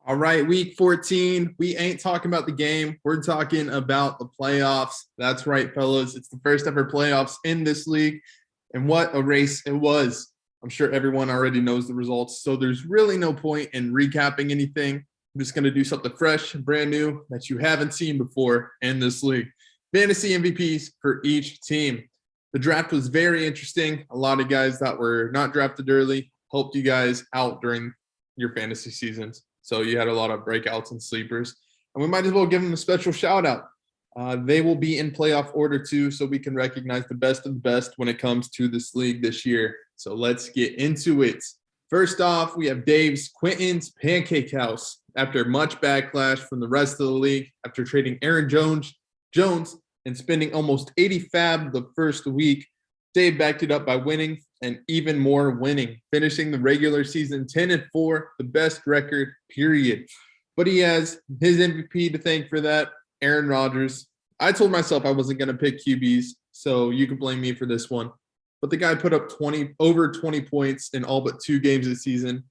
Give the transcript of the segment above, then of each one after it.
All right, week 14. We ain't talking about the game. We're talking about the playoffs. That's right, fellas. It's the first ever playoffs in this league. And what a race it was. I'm sure everyone already knows the results. So there's really no point in recapping anything. I'm just going to do something fresh and brand new that you haven't seen before in this league. Fantasy MVPs for each team. The draft was very interesting. A lot of guys that were not drafted early helped you guys out during your fantasy seasons. So you had a lot of breakouts and sleepers. And we might as well give them a special shout out. They will be in playoff order too, so we can recognize the best of the best when it comes to this league this year. So let's get into it. First off, we have Dave's Quentin's Pancake House. After much backlash from the rest of the league, after trading Aaron Jones and spending almost 80 fab the first week, Dave backed it up by winning and even more winning, finishing the regular season 10-4, the best record, period. But he has his MVP to thank for that, Aaron Rodgers. I told myself I wasn't going to pick QBs, so you can blame me for this one. But the guy put up over 20 points in all but 2 games this season.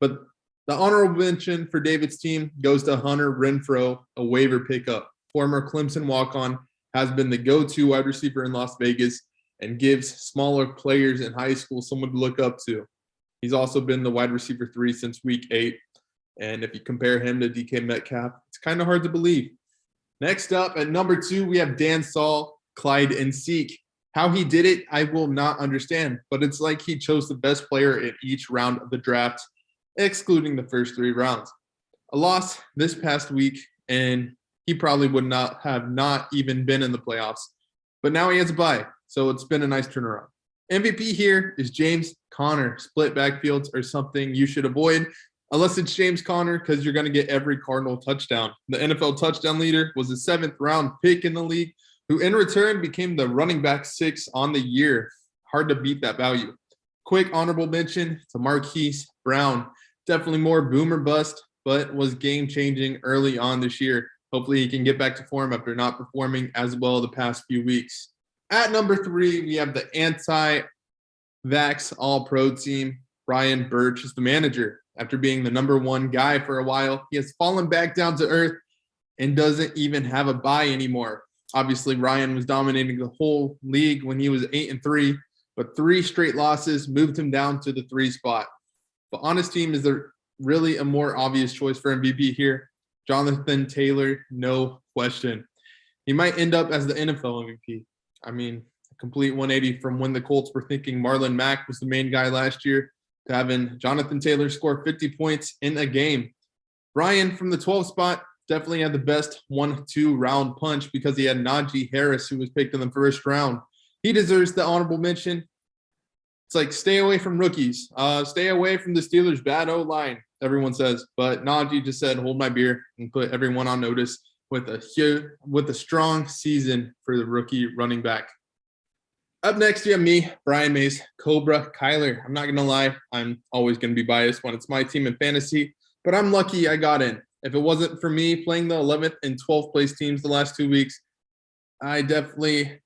But the honorable mention for David's team goes to Hunter Renfrow, a waiver pickup. Former Clemson walk-on, has been the go-to wide receiver in Las Vegas and gives smaller players in high school someone to look up to. He's also been the wide receiver 3 since week 8. And if you compare him to DK Metcalf, it's kind of hard to believe. Next up at number 2, we have Dan Saul, Clyde, and Seek. How he did it, I will not understand, but it's like he chose the best player in each round of the draft, excluding the first 3 rounds. A loss this past week, and he probably would not have even been in the playoffs. But now he has a bye, so it's been a nice turnaround. MVP here is James Conner. Split backfields are something you should avoid, unless it's James Conner, because you're going to get every Cardinal touchdown. The NFL touchdown leader was a 7th-round pick in the league, who in return became the running back 6 on the year. Hard to beat that value. Quick honorable mention to Marquise Brown. Definitely more boom or bust, but was game-changing early on this year. Hopefully he can get back to form after not performing as well the past few weeks. At number 3, we have the anti-vax all-pro team. Brian Birch is the manager. After being the number 1 guy for a while, he has fallen back down to earth and doesn't even have a bye anymore. Obviously, Ryan was dominating the whole league when he was 8-3, but 3 straight losses moved him down to the 3 spot. But on his team, is there really a more obvious choice for MVP here? Jonathan Taylor, no question. He might end up as the NFL MVP. I mean, a complete 180 from when the Colts were thinking Marlon Mack was the main guy last year to having Jonathan Taylor score 50 points in a game. Ryan from the 12th spot definitely had the best 1-2 round punch because he had Najee Harris, who was picked in the first round. He deserves the honorable mention. It's like, stay away from rookies. Stay away from the Steelers' bad O-line, everyone says. But Najee just said, hold my beer, and put everyone on notice with a strong season for the rookie running back. Up next, you have me, Brian Mays, Cobra Kyler. I'm not going to lie. I'm always going to be biased when it's my team in fantasy, but I'm lucky I got in. If it wasn't for me playing the 11th and 12th place teams the last 2 weeks, I'd definitely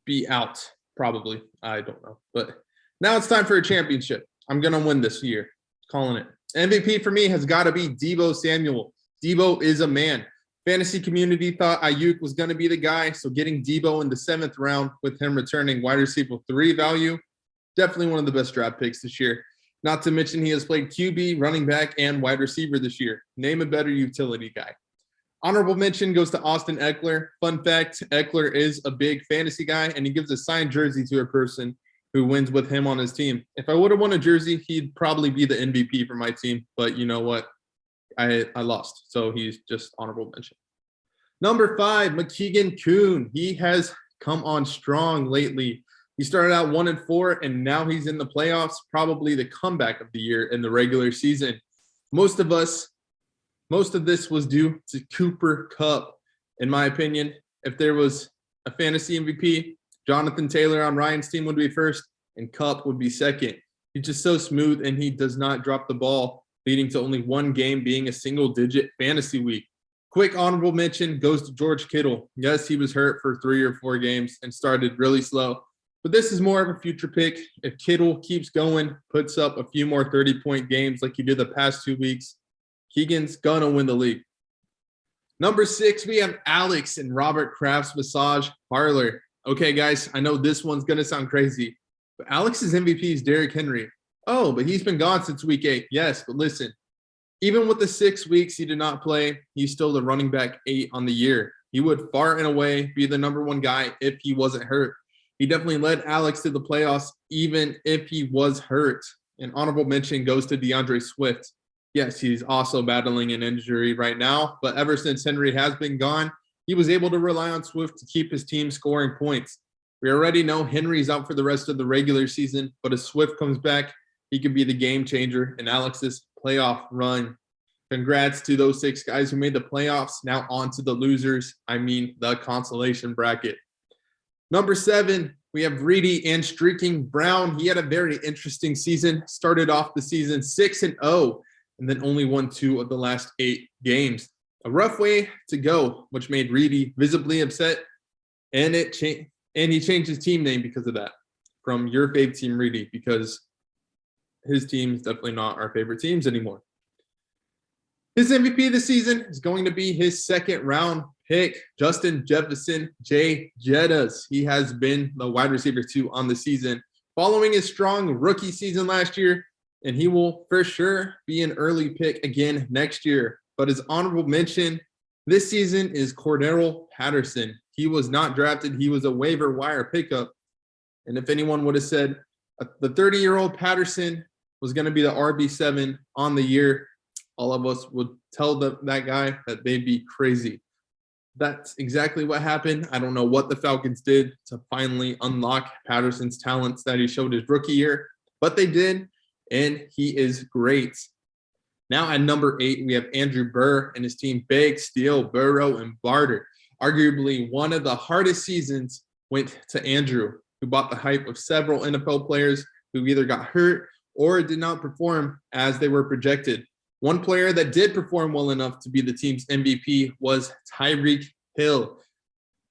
be out, probably. I don't know. But now it's time for a championship. I'm going to win this year. Calling it. MVP for me has got to be Deebo Samuel. Deebo is a man. Fantasy community thought Ayuk was going to be the guy, so getting Deebo in the 7th round with him returning wide receiver 3 value, definitely one of the best draft picks this year. Not to mention he has played QB, running back, and wide receiver this year. Name a better utility guy. Honorable mention goes to Austin Eckler. Fun fact, Eckler is a big fantasy guy, and he gives a signed jersey to a person who wins with him on his team. If I would have won a jersey, he'd probably be the MVP for my team. But you know what? I lost, so he's just honorable mention. Number 5, McKeegan Kuhn. He has come on strong lately. He started out 1-4, and now he's in the playoffs, probably the comeback of the year in the regular season. Most of this was due to Cooper Kupp. In my opinion, if there was a fantasy MVP, Jonathan Taylor on Ryan's team would be first, and Kupp would be second. He's just so smooth, and he does not drop the ball, leading to only 1 game being a single-digit fantasy week. Quick honorable mention goes to George Kittle. Yes, he was hurt for 3 or 4 games and started really slow. But this is more of a future pick. If Kittle keeps going, puts up a few more 30-point games like he did the past 2 weeks, Keegan's gonna win the league. Number 6, we have Alex and Robert Kraft's Massage Parlor. Okay, guys, I know this one's gonna sound crazy, but Alex's MVP is Derrick Henry. Oh, but he's been gone since week 8. Yes, but listen, even with the 6 weeks he did not play, he's still the running back 8 on the year. He would far and away be the number 1 guy if he wasn't hurt. He definitely led Alex to the playoffs even if he was hurt. An honorable mention goes to DeAndre Swift. Yes, he's also battling an injury right now, but ever since Henry has been gone, he was able to rely on Swift to keep his team scoring points. We already know Henry's out for the rest of the regular season, but if Swift comes back, he could be the game changer in Alex's playoff run. Congrats to those 6 guys who made the playoffs. Now on to the losers. I mean, the consolation bracket. Number 7, we have Reedy and Streaking Brown. He had a very interesting season. Started off the season 6-0, and then only won 2 of the last 8 games. A rough way to go, which made Reedy visibly upset, and he changed his team name because of that, from your fave team Reedy, because his team is definitely not our favorite teams anymore. His MVP this season is going to be his 2nd round pick, Justin Jefferson J. Jettas. He has been the wide receiver 2 on the season, following his strong rookie season last year, and he will for sure be an early pick again next year. But his honorable mention this season is Cordero Patterson. He was not drafted. He was a waiver wire pickup. And if anyone would have said the 30-year-old Patterson was going to be the RB7 on the year, all of us would tell that guy that they'd be crazy. That's exactly what happened. I don't know what the Falcons did to finally unlock Patterson's talents that he showed his rookie year, but they did, and he is great. Now at number 8, we have Andrew Burr and his team Big, Steele, Burrow, and Barter. Arguably one of the hardest seasons went to Andrew, who bought the hype of several NFL players who either got hurt or did not perform as they were projected. One player that did perform well enough to be the team's MVP was Tyreek Hill.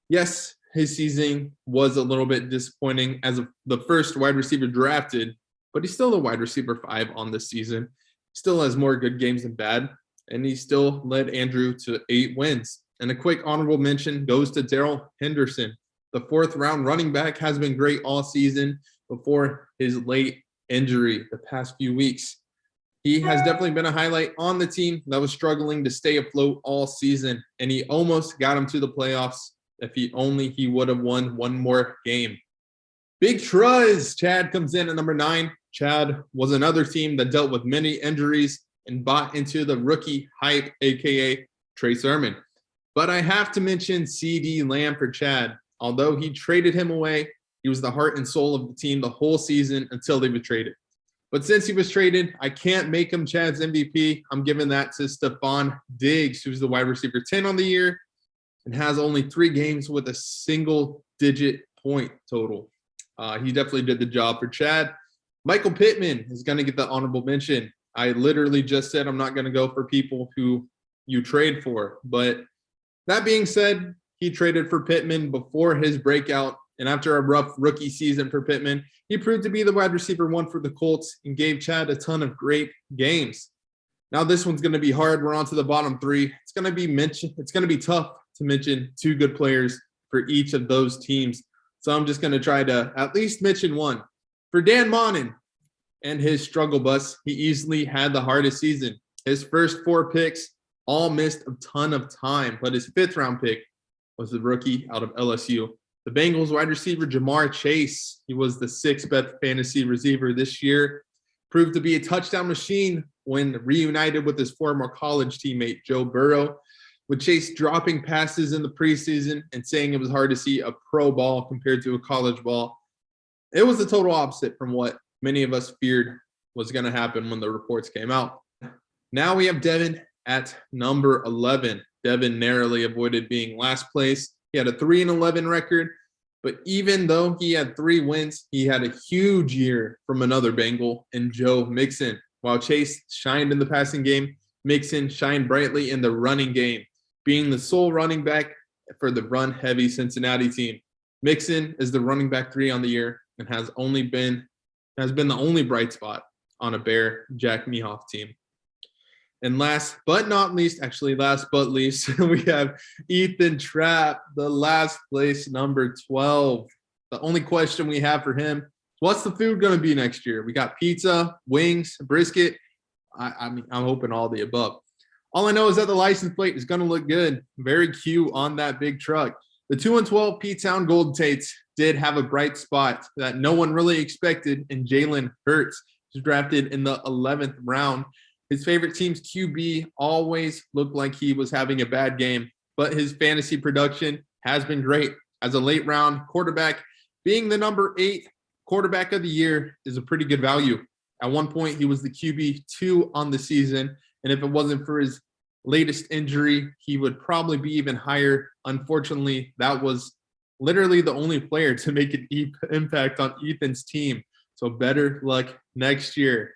Yes, his season was a little bit disappointing as the first wide receiver drafted, but he's still the wide receiver 5 on this season. Still has more good games than bad, and he still led Andrew to 8 wins. And a quick honorable mention goes to Darrell Henderson. The 4th round running back has been great all season before his late injury the past few weeks. He has definitely been a highlight on the team that was struggling to stay afloat all season, and he almost got him to the playoffs if he would have won 1 more game. Big Truz, Chad comes in at number 9. Chad was another team that dealt with many injuries and bought into the rookie hype, aka Trey Sermon. But I have to mention CeeDee Lamb for Chad. Although he traded him away, he was the heart and soul of the team the whole season until they were traded. But since he was traded, I can't make him Chad's MVP. I'm giving that to Stephon Diggs, who's the wide receiver 10 on the year and has only 3 games with a single-digit point total. He definitely did the job for Chad. Michael Pittman is going to get the honorable mention. I literally just said I'm not going to go for people who you trade for. But that being said, he traded for Pittman before his breakout. And after a rough rookie season for Pittman, he proved to be the wide receiver 1 for the Colts and gave Chad a ton of great games. Now this one's going to be hard. We're on to the bottom 3. It's going to be tough to mention 2 good players for each of those teams. So I'm just going to try to at least mention one. For Dan Monin and his struggle bus, he easily had the hardest season. His first 4 picks all missed a ton of time, but his 5th round pick was the rookie out of LSU. The Bengals wide receiver Jamar Chase, he was the 6th best fantasy receiver this year, proved to be a touchdown machine when reunited with his former college teammate Joe Burrow, with Chase dropping passes in the preseason and saying it was hard to see a pro ball compared to a college ball. It was the total opposite from what many of us feared was going to happen when the reports came out. Now we have Devin at number 11. Devin narrowly avoided being last place. He had a 3-11 record, but even though he had 3 wins, he had a huge year from another Bengal in Joe Mixon. While Chase shined in the passing game, Mixon shined brightly in the running game, being the sole running back for the run-heavy Cincinnati team. Mixon is the running back 3 on the year and has been the only bright spot on a Bear Jack Mehoff team. And last but not least, actually last but least, we have Ethan Trapp, the last place number 12. The only question we have for him, what's the food going to be next year? We got pizza, wings, brisket. I mean, I'm hoping all the above. All I know is that the license plate is going to look good. Very cute on that big truck. The 2-12 P-Town Golden Tates did have a bright spot that no one really expected in Jalen Hurts. He was drafted in the 11th round. His favorite team's QB always looked like he was having a bad game, but his fantasy production has been great. As a late round quarterback, being the number 8 quarterback of the year is a pretty good value. At one point, he was the QB2 on the season, and if it wasn't for his latest injury, he would probably be even higher. Unfortunately, that was literally the only player to make an impact on Ethan's team. So better luck next year.